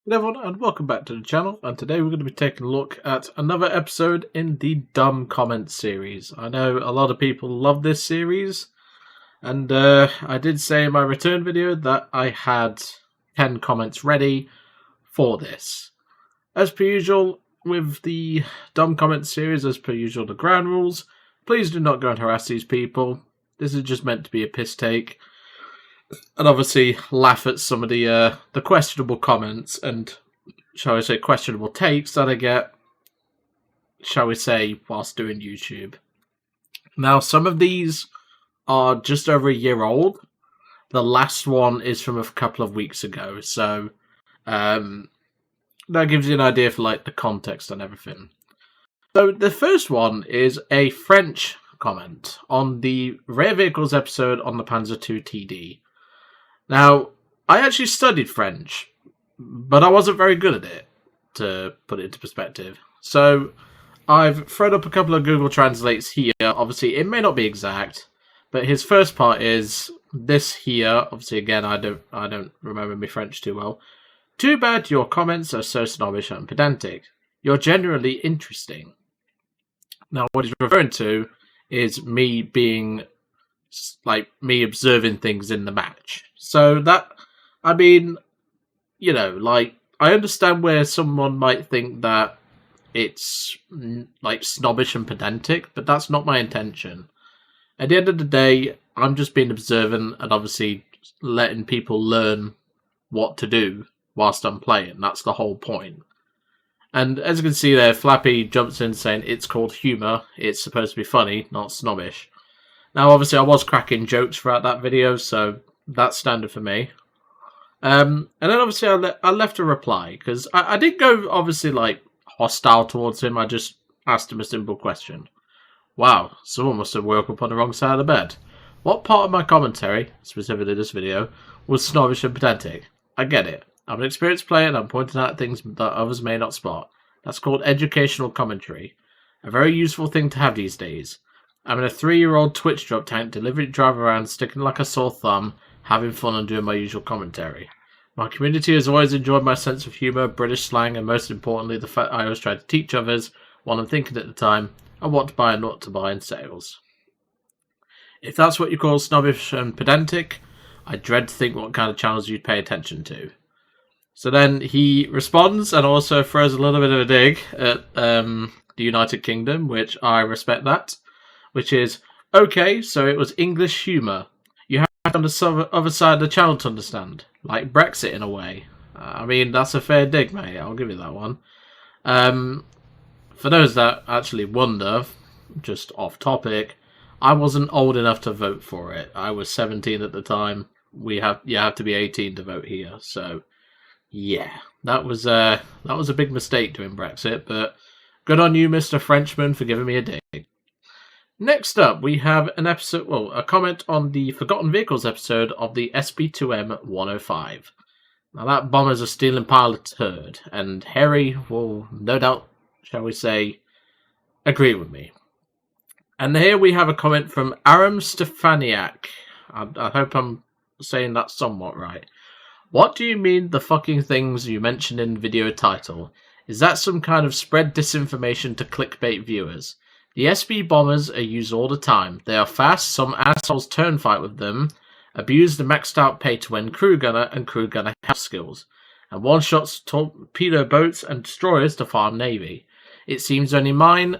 Hello everyone and welcome back to the channel, and today we're going to be taking a look at another episode in the Dumb Comments series. I know a lot of people love this series, and I did say in my return video that I had 10 comments ready for this. As per usual with the Dumb Comments series, as per usual the ground rules, please do not go and harass these people. This is just meant to be a piss take. And obviously laugh at some of the questionable comments and, shall we say, questionable takes that I get, shall we say, whilst doing YouTube. Now, some of these are just over a year old. The last one is from a couple of weeks ago, so that gives you an idea for like the context and everything. So the first one is a French comment on the Rare Vehicles episode on the Panzer II TD. Now, I actually studied French, but I wasn't very good at it, to put it into perspective. So, I've thrown up a couple of Google Translates here. Obviously, it may not be exact, but his first part is this here. Obviously, again, I don't remember my French too well. Too bad your comments are so snobbish and pedantic. You're genuinely interesting. Now, what he's referring to is me being, like, me observing things in the match. So that, I mean, you know, like, I understand where someone might think that it's, like, snobbish and pedantic, but that's not my intention. At the end of the day, I'm just being observant and obviously letting people learn what to do whilst I'm playing. That's the whole point. And as you can see there, Flappy jumps in saying it's called humour. It's supposed to be funny, not snobbish. Now, obviously, I was cracking jokes throughout that video, so that's standard for me. And then obviously I left a reply, because I didn't go, obviously, like, hostile towards him. I just asked him a simple question. Wow, someone must have woke up on the wrong side of the bed. What part of my commentary, specifically this video, was snobbish and pedantic? I get it. I'm an experienced player and I'm pointing out things that others may not spot. That's called educational commentary. A very useful thing to have these days. I'm in a 3-year-old Twitch drop tank, deliberately drive around, sticking like a sore thumb, having fun and doing my usual commentary. My community has always enjoyed my sense of humour, British slang, and most importantly, the fact I always try to teach others what I'm thinking at the time, and what to buy and not to buy in sales. If that's what you call snobbish and pedantic, I dread to think what kind of channels you'd pay attention to. So then he responds and also throws a little bit of a dig at the United Kingdom, which I respect that. Which is, okay, so it was English humour. You have to on the other side of the channel to understand. Like Brexit in a way. I mean, that's a fair dig, mate. I'll give you that one. For those that actually wonder, just off topic, I wasn't old enough to vote for it. I was 17 at the time. You have to be 18 to vote here. So, yeah, that was a big mistake doing Brexit. But good on you, Mr. Frenchman, for giving me a dig. Next up, we have a comment on the Forgotten Vehicles episode of the SP2M 105. Now, that bomber's a stealing pile of turd, and Harry will no doubt, shall we say, agree with me. And here we have a comment from Aram Stefaniak. I hope I'm saying that somewhat right. What do you mean the fucking things you mentioned in the video title? Is that some kind of spread disinformation to clickbait viewers? The SB bombers are used all the time. They are fast, some assholes turn fight with them, abuse the maxed out pay-to-win crew gunner and crew gunner health skills, and one-shots torpedo boats and destroyers to farm navy. It seems only mine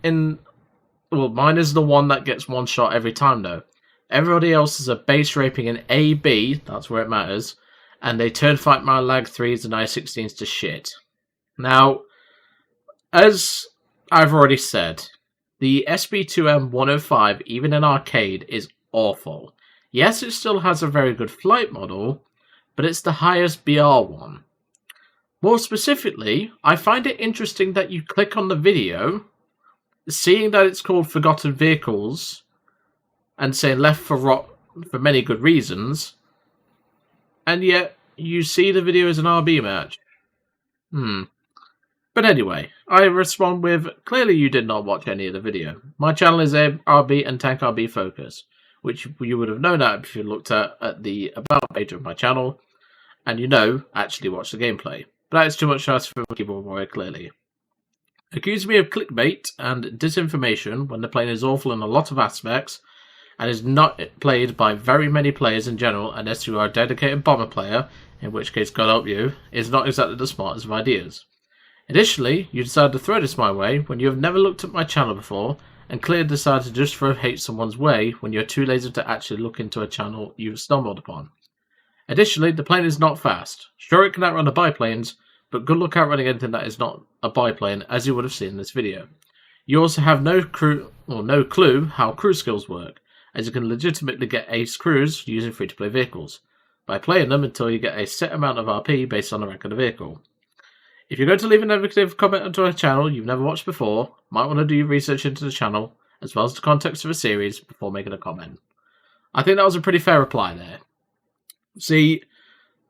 is the one that gets one shot every time though. Everybody else is a base raping an AB, that's where it matters, and they turn fight my lag 3s and I-16s to shit. Now, as I've already said, the SB2M 105, even in arcade, is awful. Yes, it still has a very good flight model, but it's the highest BR one. More specifically, I find it interesting that you click on the video, seeing that it's called Forgotten Vehicles, and saying left for many good reasons, and yet you see the video as an RB match. But anyway, I respond with, clearly you did not watch any of the video. My channel is RB and Tank RB Focus, which you would have known that if you looked at the About page of my channel, and actually watch the gameplay. but that is too much to ask for a keyboard warrior, clearly. Accuse me of clickbait and disinformation when the plane is awful in a lot of aspects, and is not played by very many players in general, unless you are a dedicated bomber player, in which case God help you, is not exactly the smartest of ideas. Additionally, you decided to throw this my way when you have never looked at my channel before, and clearly decided to just throw hate someone's way when you're too lazy to actually look into a channel you've stumbled upon. Additionally, the plane is not fast. Sure, it can outrun the biplanes, but good luck outrunning anything that is not a biplane, as you would have seen in this video. You also have no clue how crew skills work, as you can legitimately get ace crews using free-to-play vehicles, by playing them until you get a set amount of RP based on the rank of the vehicle. If you're going to leave a negative comment onto a channel you've never watched before, might want to do your research into the channel, as well as the context of the series, before making a comment. I think that was a pretty fair reply there. See,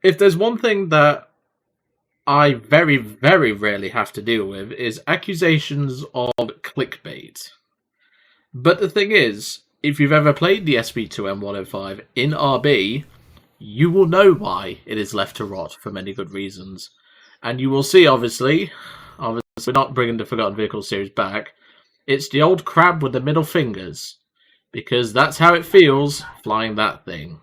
if there's one thing that I very, very rarely have to deal with, is accusations of clickbait. But the thing is, if you've ever played the SP2M105 in RB, you will know why it is left to rot for many good reasons. And you will see, obviously, we're not bringing the Forgotten Vehicles series back. It's the old crab with the middle fingers, because that's how it feels flying that thing.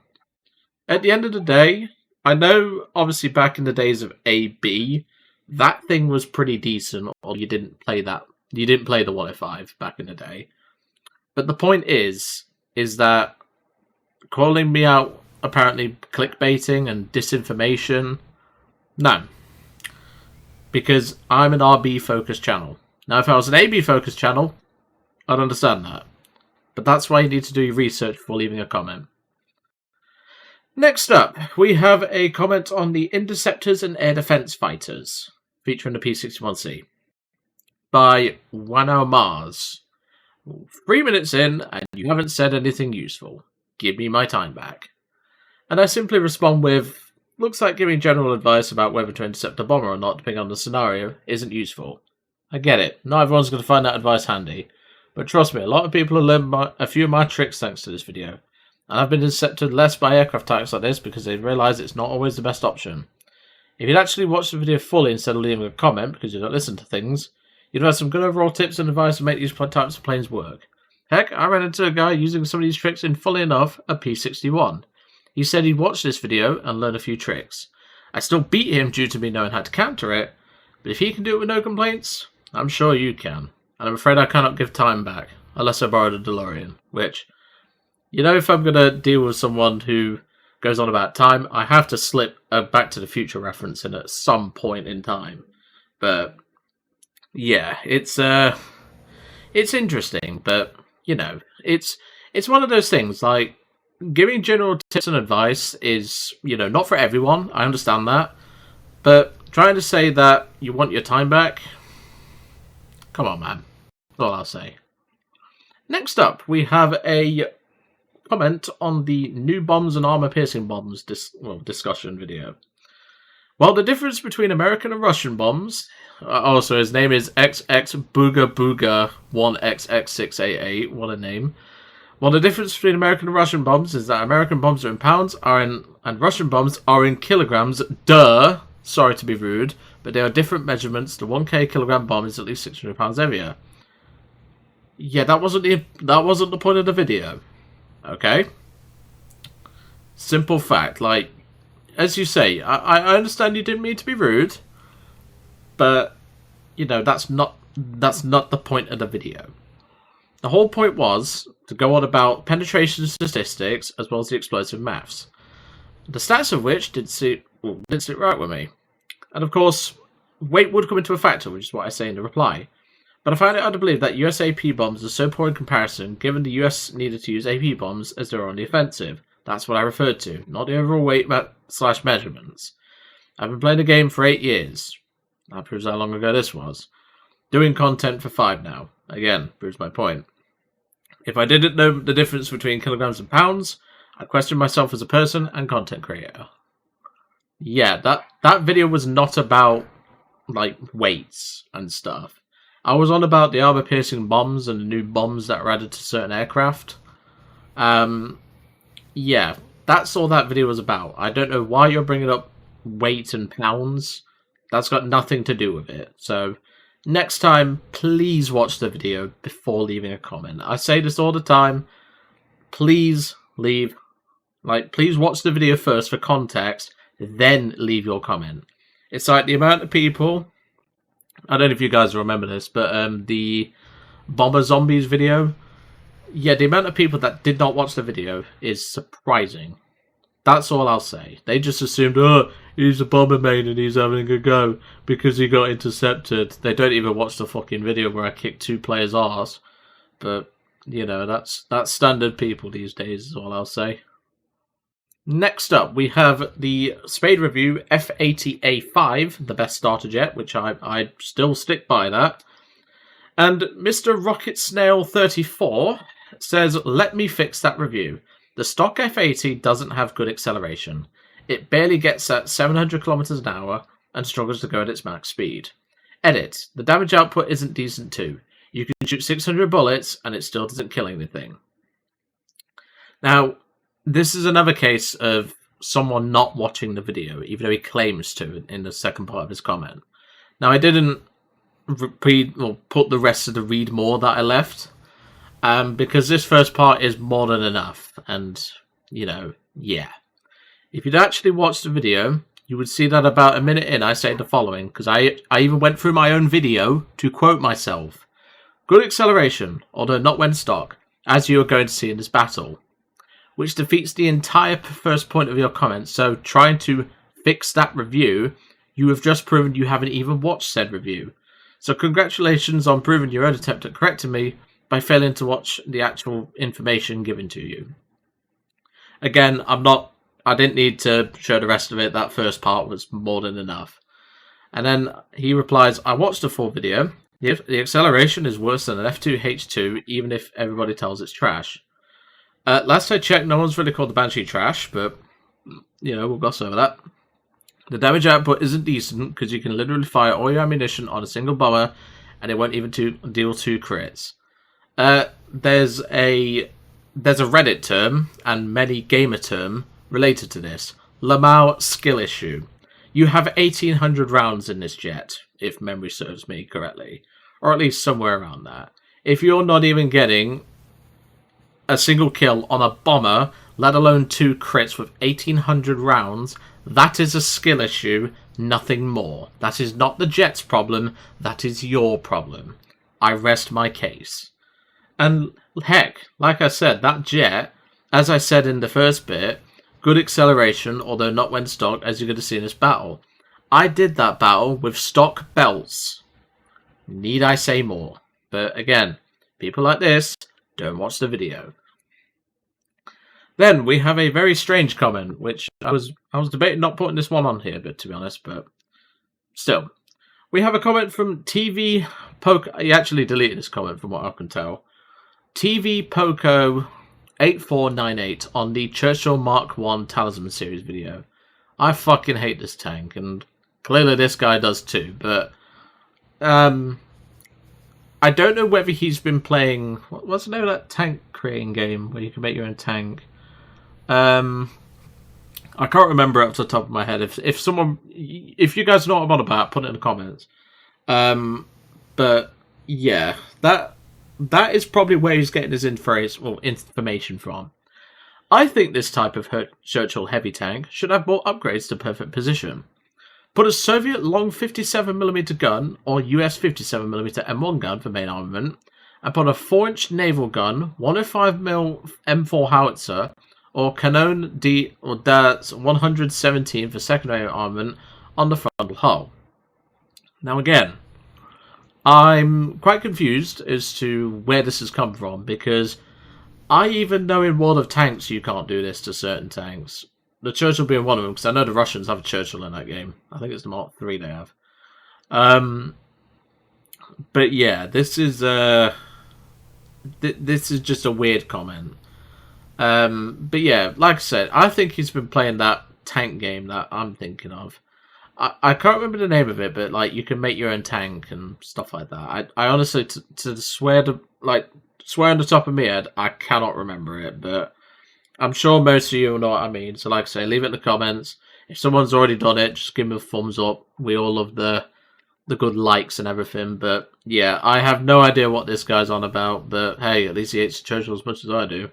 At the end of the day, I know, obviously, back in the days of AB, that thing was pretty decent, or you didn't play that. You didn't play the 105 back in the day. But the point is that calling me out, apparently clickbaiting and disinformation, no. Because I'm an RB-focused channel. Now, if I was an AB-focused channel, I'd understand that. But that's why you need to do your research before leaving a comment. Next up, we have a comment on the Interceptors and Air Defense Fighters, featuring the P-61C, by Wano Mars. 3 minutes in, and you haven't said anything useful. Give me my time back. And I simply respond with, looks like giving general advice about whether to intercept a bomber or not, depending on the scenario, isn't useful. I get it, not everyone's going to find that advice handy. But trust me, a lot of people have learned a few of my tricks thanks to this video. And I've been intercepted less by aircraft types like this because they realise it's not always the best option. If you'd actually watched the video fully instead of leaving a comment because you don't listen to things, you'd have some good overall tips and advice to make these types of planes work. Heck, I ran into a guy using some of these tricks in, fully enough, a P-61. He said he'd watch this video and learn a few tricks. I still beat him due to me knowing how to counter it, but if he can do it with no complaints, I'm sure you can. And I'm afraid I cannot give time back, unless I borrowed a DeLorean, which, you know, if I'm going to deal with someone who goes on about time, I have to slip a Back to the Future reference in at some point in time. But, yeah, it's interesting, but, you know, it's one of those things, like, giving general tips and advice is, you know, not for everyone. I understand that. But trying to say that you want your time back, come on, man. That's all I'll say. Next up, we have a comment on the new bombs and armor-piercing bombs discussion video. Well, the difference between American and Russian bombs... also, his name is XX Booga Booga 1XX688. What a name. Well, the difference between American and Russian bombs is that American bombs are in pounds, and Russian bombs are in kilograms. Duh! Sorry to be rude, but they are different measurements. The 1k kilogram bomb is at least 600 pounds heavier. Yeah, that wasn't the point of the video. Okay? Simple fact. Like, as you say, I understand you didn't mean to be rude, but, you know, that's not the point of the video. The whole point was to go on about penetration statistics as well as the explosive maths. The stats of which didn't sit right with me. And of course, weight would come into a factor, which is what I say in the reply. But I find it hard to believe that US AP bombs are so poor in comparison, given the US needed to use AP bombs as they were on the offensive. That's what I referred to, not the overall weight / measurements. I've been playing the game for 8 years. That proves how long ago this was. Doing content for 5 now. Again, proves my point. If I didn't know the difference between kilograms and pounds, I'd question myself as a person and content creator. Yeah, that video was not about, like, weights and stuff. I was on about the armor-piercing bombs and the new bombs that were added to certain aircraft. Yeah, that's all that video was about. I don't know why you're bringing up weight and pounds. That's got nothing to do with it. So next time, please watch the video before leaving a comment. I say this all the time. Please please watch the video first for context, then leave your comment. It's like the amount of people, I don't know if you guys remember this, but the Bomber Zombies video, yeah, the amount of people that did not watch the video is surprising. That's all I'll say. They just assumed, oh, he's a bomber main and he's having a go because he got intercepted. They don't even watch the fucking video where I kicked 2 players' arse. But, you know, that's standard people these days is all I'll say. Next up, we have the Spade Review F80A5, the best starter jet, which I still stick by that. And Mr. Rocket Snail 34 says, let me fix that review. The stock F80 doesn't have good acceleration. It barely gets at 700 kilometers an hour and struggles to go at its max speed. Edit. The damage output isn't decent too. You can shoot 600 bullets and it still doesn't kill anything. Now, this is another case of someone not watching the video, even though he claims to in the second part of his comment. Now, I didn't put the rest of the read more that I left, because this first part is more than enough. And, you know, yeah. If you'd actually watched the video, you would see that about a minute in I say the following, because I even went through my own video to quote myself. Good acceleration, although not when stock, as you are going to see in this battle. Which defeats the entire first point of your comment, so trying to fix that review, you have just proven you haven't even watched said review. So congratulations on proving your own attempt at correcting me by failing to watch the actual information given to you. Again, I didn't need to show the rest of it, that first part was more than enough. And then he replies, I watched the full video, the acceleration is worse than an F2H2, even if everybody tells it's trash. Last I checked, no one's really called the Banshee trash, but, you know, we'll gloss over that. The damage output isn't decent, because you can literally fire all your ammunition on a single bomber, and it won't even deal 2 crits. There's a Reddit term, and many gamer term, related to this. Lamau skill issue. You have 1,800 rounds in this jet, if memory serves me correctly. Or at least somewhere around that. If you're not even getting a single kill on a bomber, let alone 2 crits with 1,800 rounds, that is a skill issue, nothing more. That is not the jet's problem, that is your problem. I rest my case. And heck, like I said, that jet, as I said in the first bit, good acceleration, although not when stock, as you're going to see in this battle. I did that battle with stock belts. Need I say more? But again, people like this don't watch the video. Then we have a very strange comment, which I was debating not putting this one on here, but to be honest, but still. We have a comment from TV Poco. He actually deleted this comment from what I can tell. TV Poco 8498 on the Churchill Mark 1 Talisman series video. I fucking hate this tank, and clearly this guy does too, but I don't know whether he's been playing, what's the name of that tank creating game where you can make your own tank? I can't remember off the top of my head. If you guys know what I'm on about, put it in the comments. But yeah, that is probably where he's getting his information from. I think this type of Churchill heavy tank should have more upgrades to perfect position. Put a Soviet long 57mm gun or US 57mm M1 gun for main armament, and put a 4-inch naval gun, 105mm M4 howitzer, or Canon D or DAS 117 for secondary armament on the frontal hull. Now again, I'm quite confused as to where this has come from, because I even know in World of Tanks you can't do this to certain tanks. The Churchill being one of them, because I know the Russians have a Churchill in that game. I think it's the Mark III they have. But yeah, this is just a weird comment. But yeah, like I said, I think he's been playing that tank game that I'm thinking of. I can't remember the name of it, but like you can make your own tank and stuff like that. I honestly, to swear on the top of my head, I cannot remember it, but I'm sure most of you will know what I mean. So like I say, leave it in the comments. If someone's already done it, just give me a thumbs up. We all love the good likes and everything. But yeah, I have no idea what this guy's on about. But hey, at least he hates Churchill as much as I do.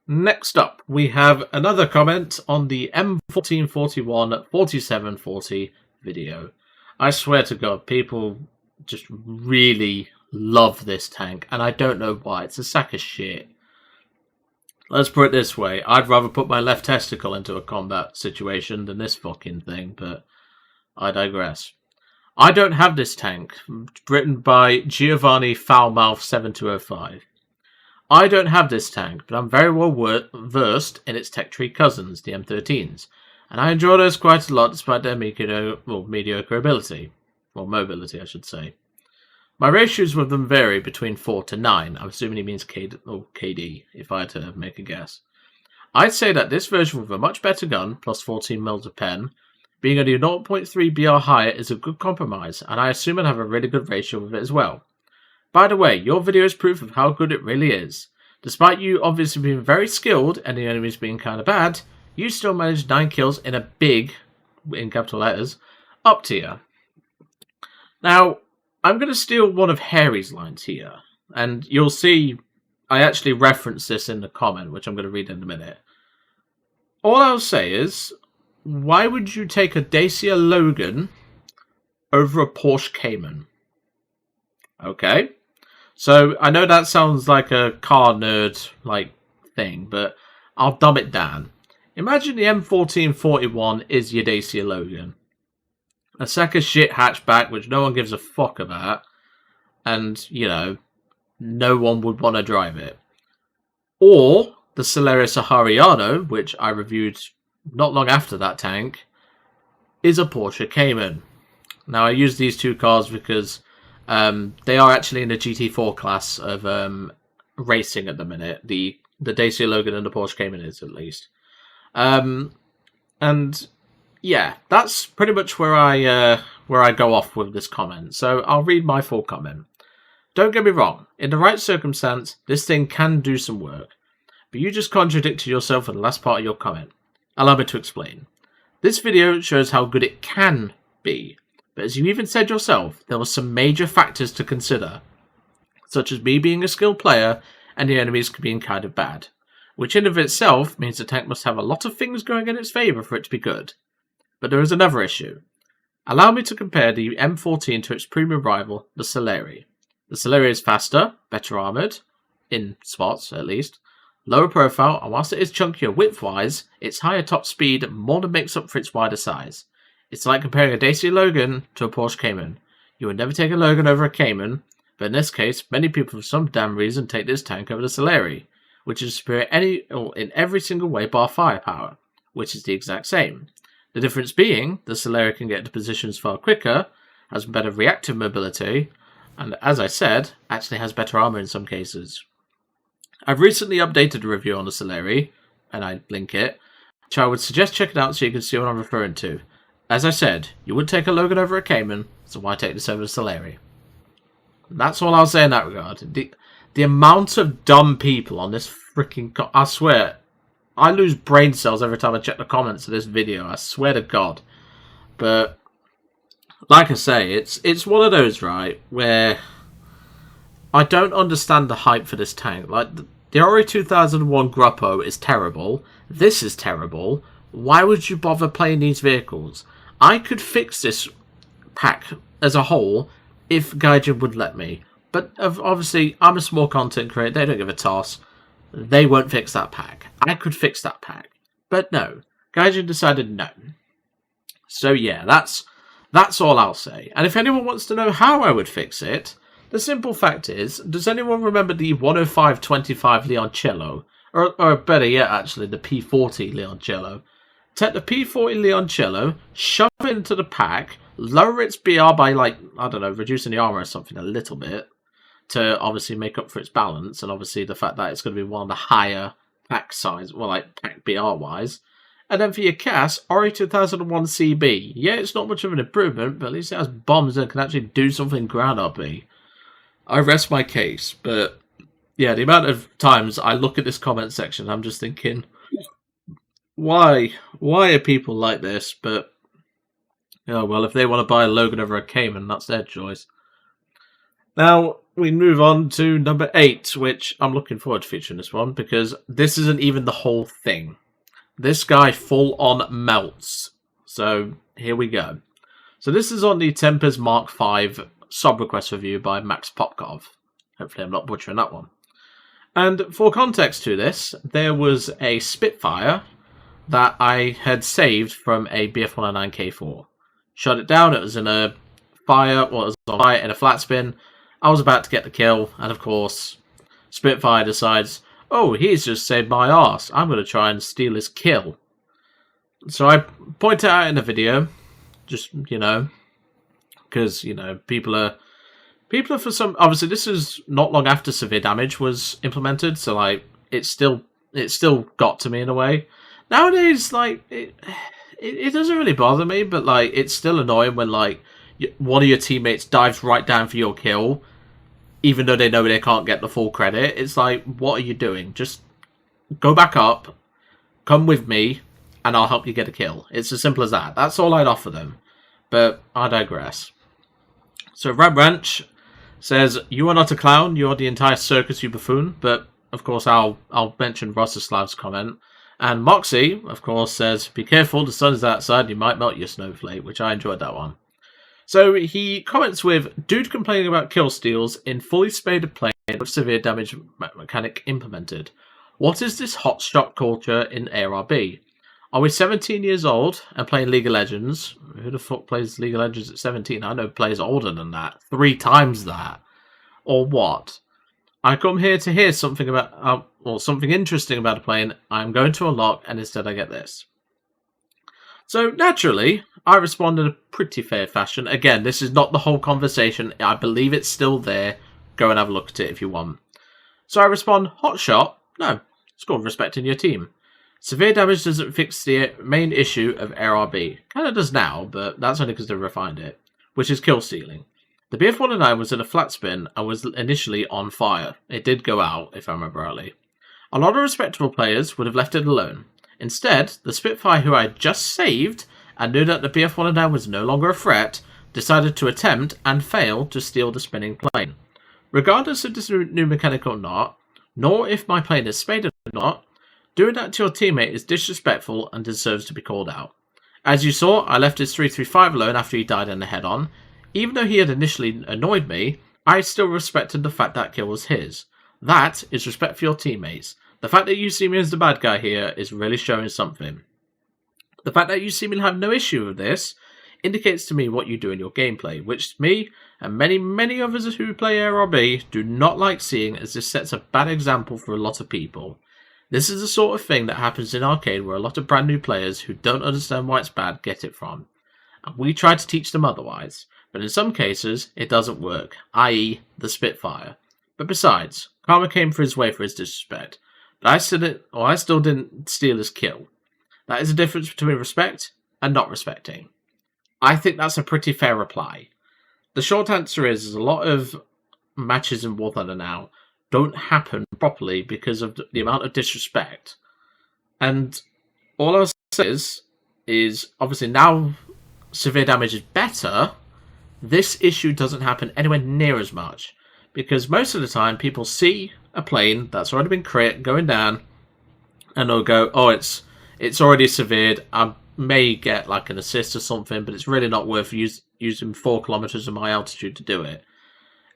Next up, we have another comment on the M1441 4740 video. I swear to God, people just really love this tank, and I don't know why. It's a sack of shit. Let's put it this way. I'd rather put my left testicle into a combat situation than this fucking thing, but I digress. I don't have this tank, written by Giovanni Foulmouth 7205. I don't have this tank, but I'm very well versed in its tech tree cousins, the M13s, and I enjoy those quite a lot despite their mediocre ability. Or mobility, I should say. My ratios with them vary between 4 to 9. I'm assuming he means KD, if I had to make a guess. I'd say that this version with a much better gun, plus 14 mils of pen, being only 0.3 BR higher is a good compromise, and I assume I'd have a really good ratio with it as well. By the way, your video is proof of how good it really is. Despite you obviously being very skilled and the enemies being kind of bad, you still managed 9 kills in a big, in capital letters, up tier. Now, I'm going to steal one of Harry's lines here, and you'll see I actually reference this in the comment, which I'm going to read in a minute. All I'll say is, why would you take a Dacia Logan over a Porsche Cayman? Okay. So, I know that sounds like a car nerd thing, but I'll dumb it down. Imagine the M1441 is your Dacia Logan. A sack of shit hatchback which no one gives a fuck about, and, no one would want to drive it. Or the Celerio Sahariano, which I reviewed not long after that tank, is a Porsche Cayman. Now, I use these two cars because they are actually in the GT4 class of racing at the minute. The Dacia Logan and the Porsche Cayman is, at least. And yeah, that's pretty much where I go off with this comment. So I'll read my full comment. Don't get me wrong, in the right circumstance, this thing can do some work. But you just contradicted yourself in the last part of your comment. Allow me to explain. This video shows how good it can be. But as you even said yourself, there were some major factors to consider, such as me being a skilled player and the enemies being kind of bad, which in of itself means the tank must have a lot of things going in its favour for it to be good. But there is another issue. Allow me to compare the M14 to its premium rival, the Celerio. The Celerio is faster, better armoured, in spots at least, lower profile, and whilst it is chunkier width-wise, its higher top speed more than makes up for its wider size. It's like comparing a Dacia Logan to a Porsche Cayman. You would never take a Logan over a Cayman, but in this case, many people for some damn reason take this tank over the Celerio, which is superior in every single way bar firepower, which is the exact same. The difference being, the Celerio can get into positions far quicker, has better reactive mobility, and as I said, actually has better armour in some cases. I've recently updated a review on the Celerio, and I link it, which I would suggest checking out so you can see what I'm referring to. As I said, you would take a Logan over a Cayman, so why take this over the Celerio? That's all I'll say in that regard. The amount of dumb people on this freaking... I swear, I lose brain cells every time I check the comments of this video. I swear to God. But, like I say, it's one of those, right, where I don't understand the hype for this tank. Like, the Ori 2001 Gruppo is terrible. This is terrible. Why would you bother playing these vehicles? I could fix this pack as a whole if Gaijin would let me. But obviously, I'm a small content creator. They don't give a toss. They won't fix that pack. I could fix that pack. But no. Gaijin decided no. So yeah, that's all I'll say. And if anyone wants to know how I would fix it, the simple fact is, does anyone remember the 105-25 Leoncello? Or better yet, actually, the P40 Leoncello. Take the P40 Leoncello, shove it into the pack, lower its BR by, reducing the armor or something a little bit to obviously make up for its balance, and obviously the fact that it's going to be one of the higher pack size, pack BR-wise. And then for your CAS, Ori 2001 CB. Yeah, it's not much of an improvement, but at least it has bombs and can actually do something ground up-y. I rest my case, but yeah, the amount of times I look at this comment section, I'm just thinking, Why? Why are people like this? But, oh well, if they want to buy a Logan over a Cayman, that's their choice. Now, we move on to number 8, which I'm looking forward to featuring this one, because this isn't even the whole thing. This guy full on melts. So, here we go. So this is on the Tempest Mark V sub-request review by Max Popkov. Hopefully I'm not butchering that one. And for context to this, there was a Spitfire that I had saved from a BF-109K4. Shut it down, it was in a fire, well, it was on fire in a flat spin. I was about to get the kill, and of course, Spitfire decides, oh, he's just saved my arse. I'm going to try and steal his kill. So I point it out in the video, just, you know, because, you know, people are for some, obviously this is not long after severe damage was implemented, so like it still got to me in a way. Nowadays, like it doesn't really bother me, but like it's still annoying when like one of your teammates dives right down for your kill, even though they know they can't get the full credit. It's like, what are you doing? Just go back up, come with me, and I'll help you get a kill. It's as simple as that. That's all I'd offer them. But I digress. So Red Ranch says, you are not a clown, you are the entire circus, you buffoon. But, of course, I'll mention Rostislav's comment. And Moxie, of course, says, be careful, the sun is outside, you might melt your snowflake, which I enjoyed that one. So he comments with, dude complaining about kill steals in fully spaded plane with severe damage mechanic implemented. What is this hotshot culture in ARB? Are we 17 years old and playing League of Legends? Who the fuck plays League of Legends at 17? I know players older than that. 3 times that. Or what? I come here to hear something about, or something interesting about a plane. I'm going to unlock, and instead I get this. So, naturally, I respond in a pretty fair fashion. Again, this is not the whole conversation. I believe it's still there. Go and have a look at it if you want. So I respond, hotshot? No. It's called respecting your team. Severe damage doesn't fix the main issue of ARB. Kind of does now, but that's only because they've refined it, which is kill stealing. The BF-109 was in a flat spin and was initially on fire. It did go out, if I remember rightly. A lot of respectable players would have left it alone. Instead, the Spitfire who I had just saved and knew that the BF-109 was no longer a threat, decided to attempt and fail to steal the spinning plane. Regardless of this new mechanic or not, nor if my plane is spaded or not, doing that to your teammate is disrespectful and deserves to be called out. As you saw, I left his 335 alone after he died in the head-on. Even though he had initially annoyed me, I still respected the fact that kill was his. That is respect for your teammates. The fact that you see me as the bad guy here is really showing something. The fact that you seem to have no issue with this indicates to me what you do in your gameplay, which me and many others who play ARB do not like seeing, as this sets a bad example for a lot of people. This is the sort of thing that happens in arcade where a lot of brand new players who don't understand why it's bad get it from. And we try to teach them otherwise, but in some cases it doesn't work, i.e. the Spitfire. But besides, karma came for his way for his disrespect, but I still didn't steal his kill. That is the difference between respect and not respecting. I think that's a pretty fair reply. The short answer is a lot of matches in War Thunder now don't happen properly because of the amount of disrespect. And all I'll say is obviously now severe damage is better, this issue doesn't happen anywhere near as much. Because most of the time people see a plane that's already been crit going down and they'll go, oh, it's already severed, I may get like an assist or something, but it's really not worth using 4 kilometers of my altitude to do it.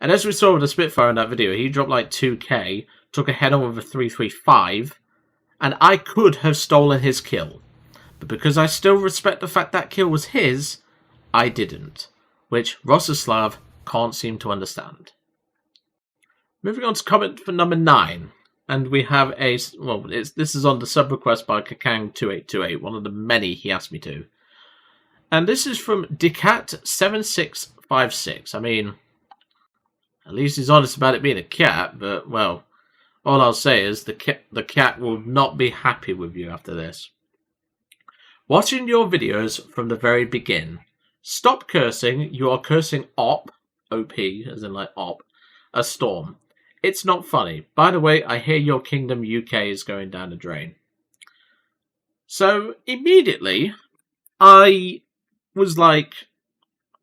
And as we saw with the Spitfire in that video, he dropped like 2k, took a head-on with a 335, and I could have stolen his kill. But because I still respect the fact that kill was his, I didn't. Which Rostislav can't seem to understand. Moving on to comment for number 9. And we have a... well, this is on the sub-request by Kakang2828, one of the many he asked me to. And this is from Decat7656. I mean... at least he's honest about it being a cat, but, well, all I'll say is the cat will not be happy with you after this. Watching your videos from the very begin. Stop cursing, you are cursing OP, as in like OP, a storm. It's not funny. By the way, I hear your Kingdom UK is going down the drain. So immediately, I was like,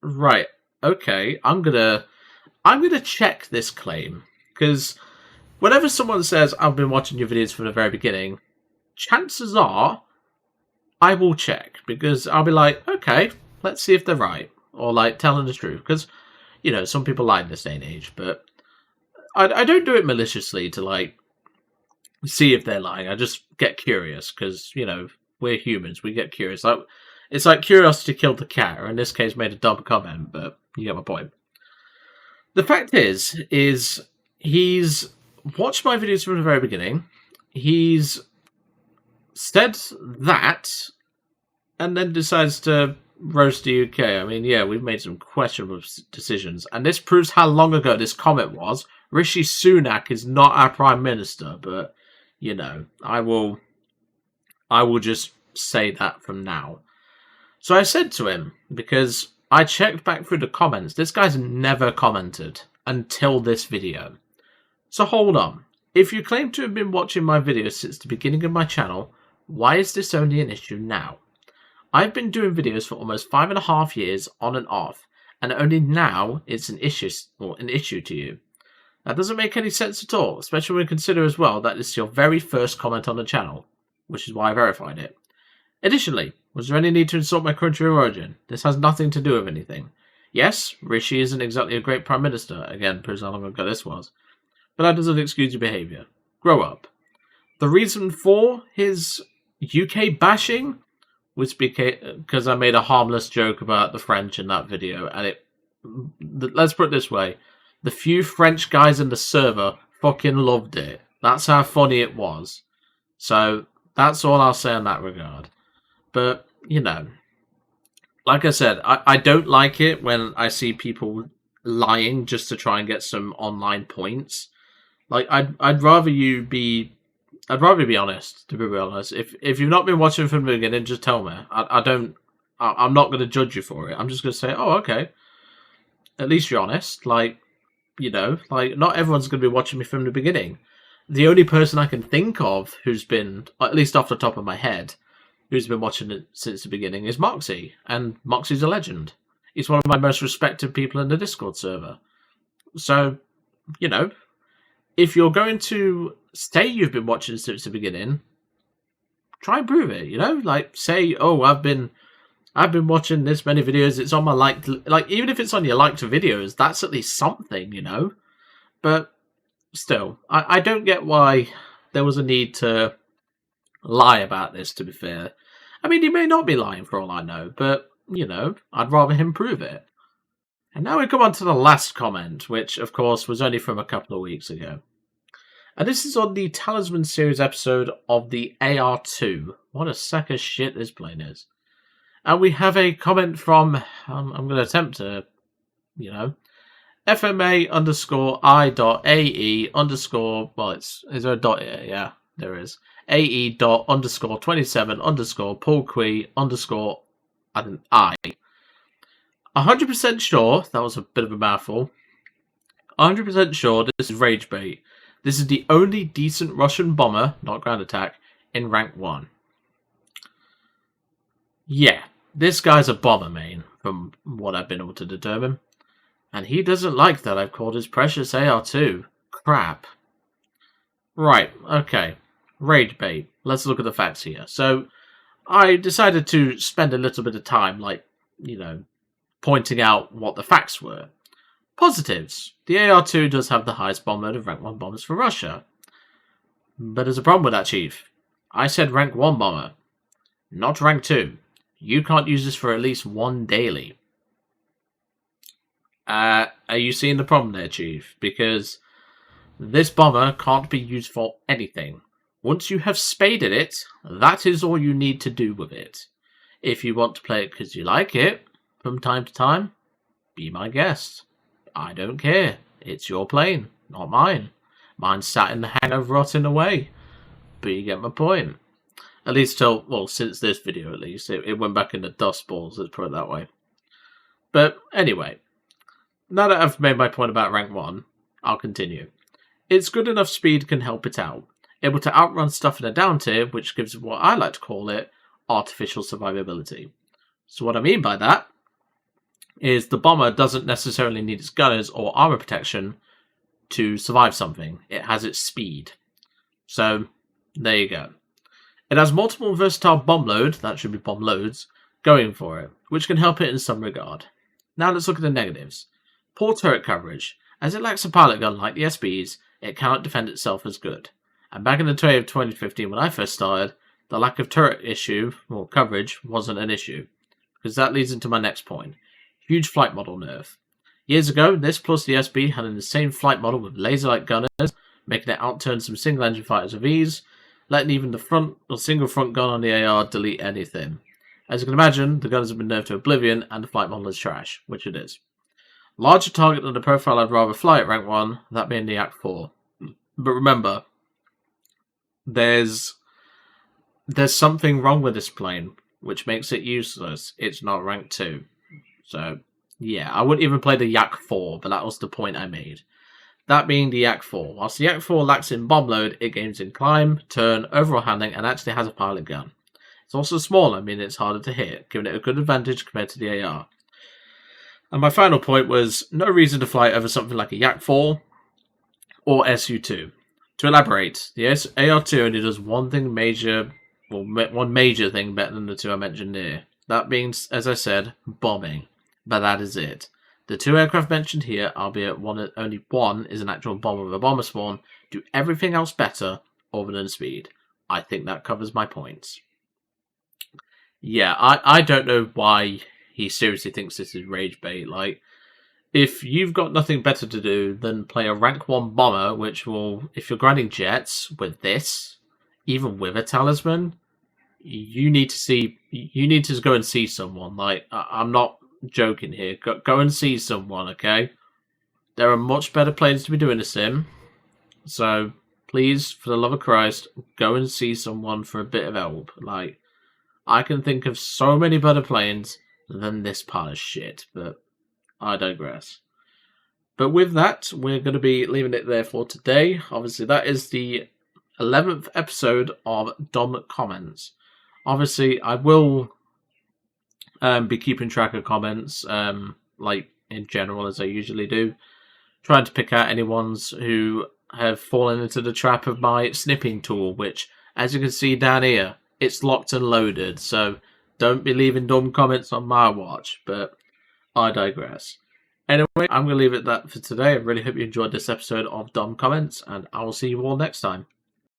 right, okay, I'm gonna check this claim, because whenever someone says I've been watching your videos from the very beginning, chances are I will check, because I'll be like, okay, let's see if they're right, or like telling the truth, because some people lie in this day and age, but I don't do it maliciously to like see if they're lying. I just get curious, because we're humans, we get curious. Like, it's like curiosity killed the cat, or in this case made a dumb comment, but you get my point. The fact is he's watched my videos from the very beginning. He's said that, and then decides to roast the UK. I mean, yeah, we've made some questionable decisions, and this proves how long ago this comment was. Rishi Sunak is not our Prime Minister, but, I will just say that from now. So I said to him, because I checked back through the comments, this guy's never commented until this video. So hold on. If you claim to have been watching my videos since the beginning of my channel, why is this only an issue now? I've been doing videos for almost 5.5 years on and off, and only now it's an issue to you. That doesn't make any sense at all, especially when you consider as well that this is your very first comment on the channel, which is why I verified it. Additionally, was there any need to insult my country of origin? This has nothing to do with anything. Yes, Rishi isn't exactly a great Prime Minister, again, proves how long ago this was, but that doesn't excuse your behaviour. Grow up. The reason for his UK bashing was because I made a harmless joke about the French in that video, and let's put it this way, the few French guys in the server fucking loved it. That's how funny it was. So, that's all I'll say in that regard. But, like I said, I don't like it when I see people lying just to try and get some online points. Like, I'd rather be honest, to be real honest. If you've not been watching from the beginning, just tell me. I'm not going to judge you for it. I'm just going to say, oh, okay. At least you're honest. Like, not everyone's going to be watching me from the beginning. The only person I can think of who's been, at least off the top of my head, who's been watching it since the beginning is Moxie. And Moxie's a legend. He's one of my most respected people in the Discord server. So, if you're going to say you've been watching since the beginning, try and prove it, Like, say, oh, I've been watching this many videos, it's on my liked, like, even if it's on your liked videos, that's at least something, But still, I don't get why there was a need to lie about this, to be fair. I mean, he may not be lying for all I know, but, I'd rather him prove it. And now we come on to the last comment, which, of course, was only from a couple of weeks ago. And this is on the Talisman series episode of the AR2. What a sack of shit this plane is. And we have a comment from, I'm going to attempt to, FMA_I.AE underscore, well, is there a dot here? Yeah, there is. AE._27_ Paul Quee underscore I. 100% sure, that was a bit of a mouthful. 100% sure this is rage bait. This is the only decent Russian bomber, not ground attack, in rank 1. Yeah, this guy's a bomber main, from what I've been able to determine. And he doesn't like that I've called his precious AR2 crap. Right, okay. Rage bait. Let's look at the facts here. So, I decided to spend a little bit of time, pointing out what the facts were. Positives. The AR2 does have the highest bomb mode of rank 1 bombers for Russia. But there's a problem with that, Chief. I said rank 1 bomber, not rank 2. You can't use this for at least 1 daily. Are you seeing the problem there, Chief? Because this bomber can't be used for anything. Once you have spaded it, that is all you need to do with it. If you want to play it because you like it, from time to time, be my guest. I don't care. It's your plane, not mine. Mine's sat in the hangar rotting away. But you get my point. At least since this video at least. It went back in the dust balls, let's put it that way. But anyway, now that I've made my point about rank 1, I'll continue. Its good enough speed can help it out. Able to outrun stuff in a down tier, which gives what I like to call it artificial survivability. So what I mean by that is the bomber doesn't necessarily need its gunners or armor protection to survive something. It has its speed. So there you go. It has multiple versatile bomb load, that should be bomb loads, going for it, which can help it in some regard. Now let's look at the negatives. Poor turret coverage. As it lacks a pilot gun like the SBs, it cannot defend itself as good. And back in the 2015 when I first started, the lack of turret issue, or coverage, wasn't an issue. Because that leads into my next point. Huge flight model nerf. Years ago, this plus the SB had an insane flight model with laser-like gunners, making it outturn some single-engine fighters with ease, letting even the front or single front gun on the AR delete anything. As you can imagine, the gunners have been nerfed to oblivion, and the flight model is trash, which it is. Larger target than the profile I'd rather fly at rank 1, that being the Yak-4. But remember, there's something wrong with this plane, which makes it useless. It's not rank 2. So, yeah, I wouldn't even play the Yak-4, but that was the point I made. That being the Yak-4. Whilst the Yak-4 lacks in bomb load, it gains in climb, turn, overall handling, and actually has a pilot gun. It's also smaller, meaning it's harder to hit, giving it a good advantage compared to the AR. And my final point was no reason to fly over something like a Yak-4 or Su-2. To elaborate, the AR-2 only does one major thing better than the two I mentioned here. That being, as I said, bombing. But that is it. The two aircraft mentioned here, albeit only one is an actual bomber with a bomber spawn, do everything else better other than speed. I think that covers my points. Yeah, I don't know why he seriously thinks this is rage bait. Like, if you've got nothing better to do than play a rank 1 bomber, which will, if you're grinding jets with this, even with a talisman, you need to go and see someone. Like, I'm not joking here. Go and see someone, okay? There are much better planes to be doing this in. So, please, for the love of Christ, go and see someone for a bit of help. Like, I can think of so many better planes than this pile of shit, but I digress. But with that, we're going to be leaving it there for today. Obviously, that is the 11th episode of Dumb Comments. Obviously, I will be keeping track of comments, like in general, as I usually do. Trying to pick out any ones who have fallen into the trap of my snipping tool, which, as you can see down here, it's locked and loaded. So don't be leaving dumb comments on my watch, but I digress. Anyway, I'm going to leave it at that for today. I really hope you enjoyed this episode of Dumb Comments, and I will see you all next time.